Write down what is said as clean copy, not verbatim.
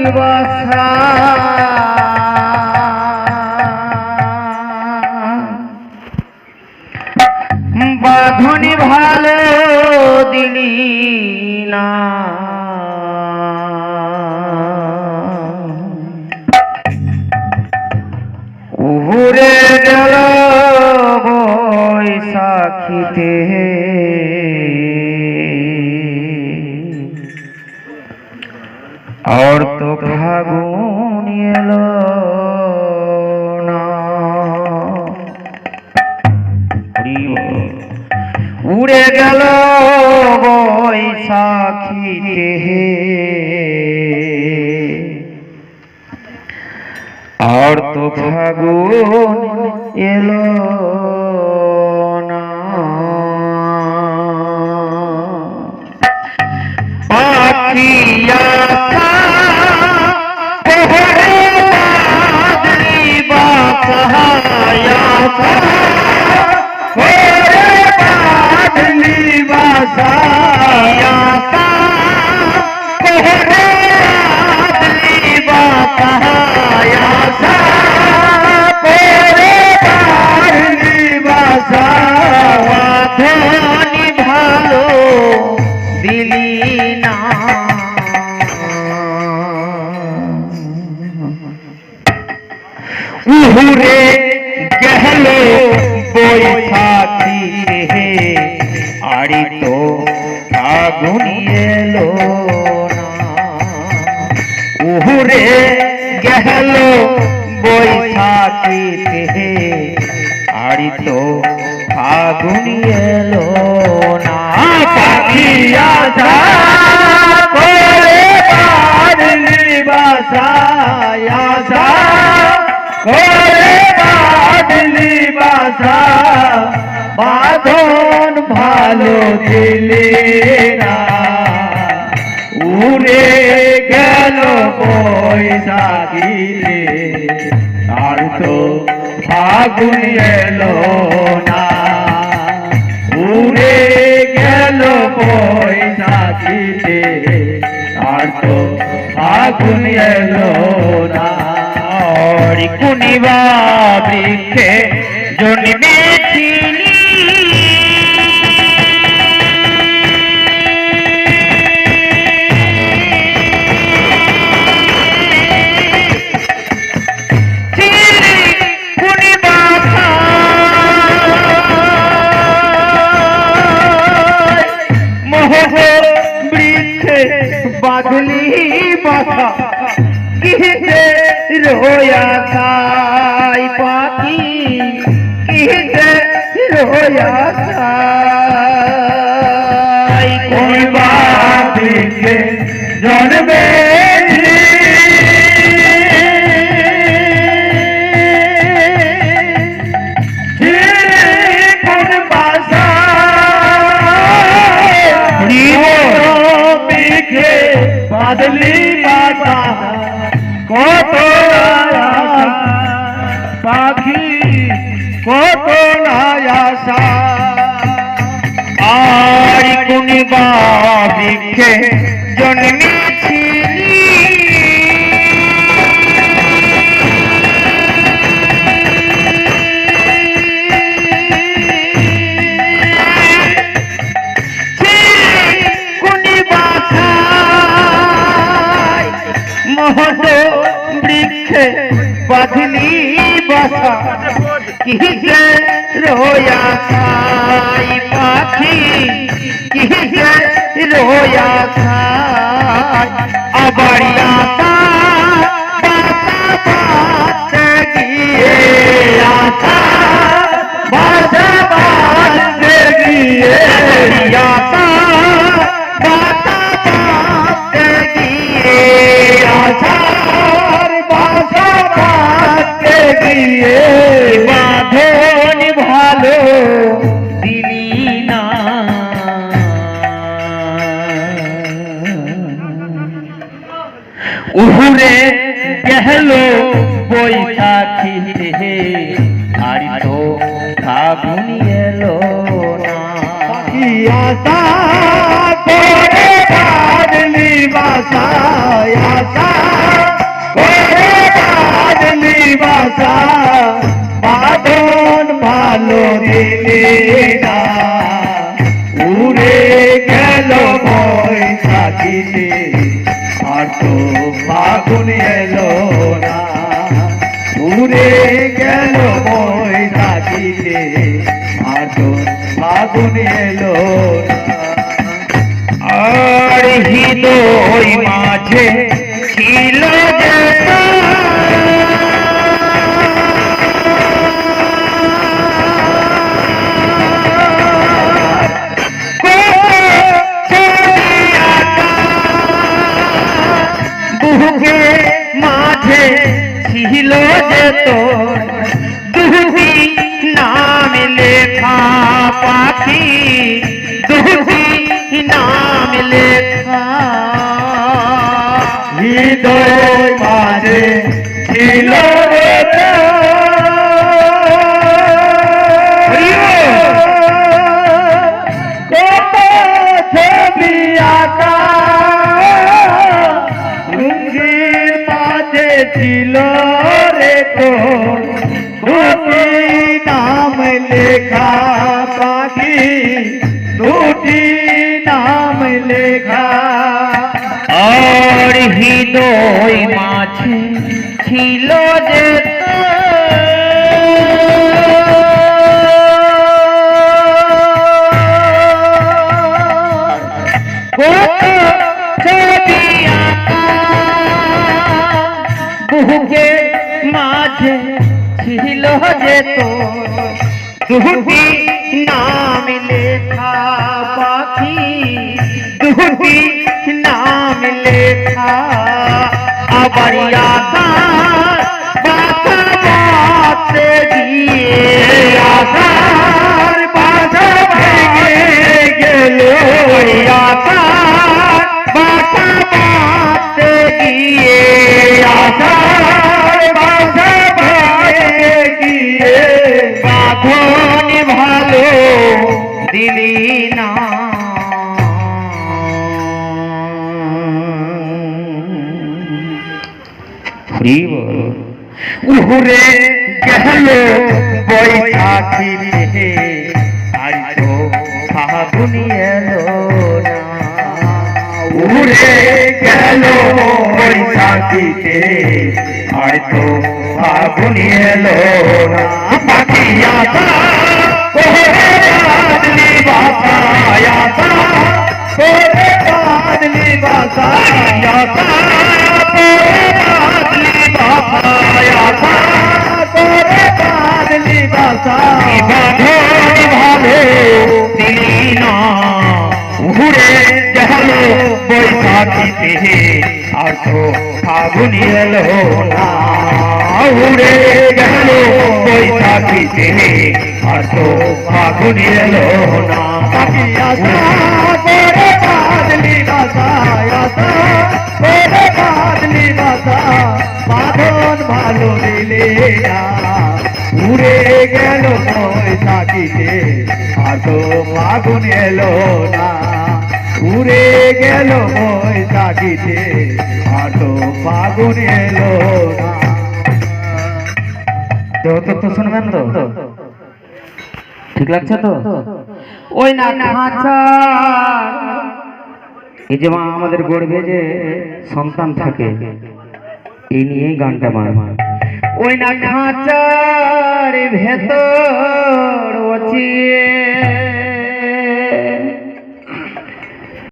বাসা বাঁধনি ভালো দিলি না উহুরে গেল বৈশাখীতে और तो फागुन एलो ना उड़े गल बैसाखीते और तो फागुन एलो ना पाखिया ভালো দিলি না উহুরে গেল বৈশাখী রে আড়ি তো ফাগুন এলো না উহুরে গেল বৈশাখী রে আড়ি তো ফাগুন এলো না পাখিয়া যা করে বাদলি বাসায়া যা করে বাদলি বাসা বাঁধন ভালো দিলে না উড়ে গেল বৈশাখী রে আর তো ফাগুন এলো না উড়ে গেল বৈশাখীতে আর তো ফাগুন এলো না কুনিবা বৃক্ষে জন্মেছিলি बादली बासा किसे रोया खाई पाकी किसे रोया खाई कोई बात के जन्मे बादली बासा কত পাখি কত আশা আর কোন বৃক্ষে জন্মেছিলি বৃক্ষে বাঁধলি বাসা কিসে রোয়া খাই পাখি কিসে রোয়া খাই আবার আশা বাঁচতে গিয়ে আশা বাঁচতে গিয়ে আশা বাঁচতে গিয়ে আশা বাঁধন ভালো দিলি না উহুরে গেল বৈশাখী রে আর তো ফাগুন এলো না আশা করে বাদলি বাসায় আশা আর তো ফাগুন এলো না, উড়ে গেল বৈশাখীতে আর তো ফাগুন এলো না। আর হৃদয় মাঝে ছিল মাঝে ছিল যে তোর দুটি নাম লেখা পাখি, দুটি নাম লেখা হৃদয় মাঝে ছিল ছিল রে তোর দুটি নাম লেখা পাখি, দুটি নাম লেখা। আর হৃদয় মাঝে ছিল যে বুকে মাঝে ছিল যে তোর দুটি নাম লেখা পাখি, দুটি নাম লেখা। আবার আশার বাসা বাঁধতে গিয়ে আশার বাসা ভেঙে গেল, আশার বাসা বাঁধতে গিয়ে আশার বাসা ভেঙে গিয়ে বাঁধন ভালো দিলি না। উড়ে গেল বৈশাখীতে আর তো ফাগুন এলো না, উড়ে গেল বৈশাখীতে আর তো ফাগুন এলো না। পাখি আশা করে বাদলি বাসা, আশা করে বাদলি বাসা, আশা করে বাদলি বাসা, আশা করে বাদলি বাসা। বাঁধন ভালো দিলি না, উড়ে গেল বৈশাখীতে আর তো ফাগুন এলো না, উড়ে গেল বৈশাখীতে আর তো ফাগুন এলো না। পাখি আশা করে বাদলি বাসা, আশা করে বাদলি বাসা, বাঁধন ভালো দিলে না, উড়ে গেল বৈশাখীতে আর তো ফাগুন এলো না, উড়ে গেল বৈশাখীতে আর তো ফাগুন এলো না। তো শুনবেন তো, ঠিক লাগছে তো? ওই না খাঁচা, এই যে মা আমাদের গর্ভে যে সন্তান থাকে এই নিয়েই গানটা মার। ওই না খাঁচার ভেতর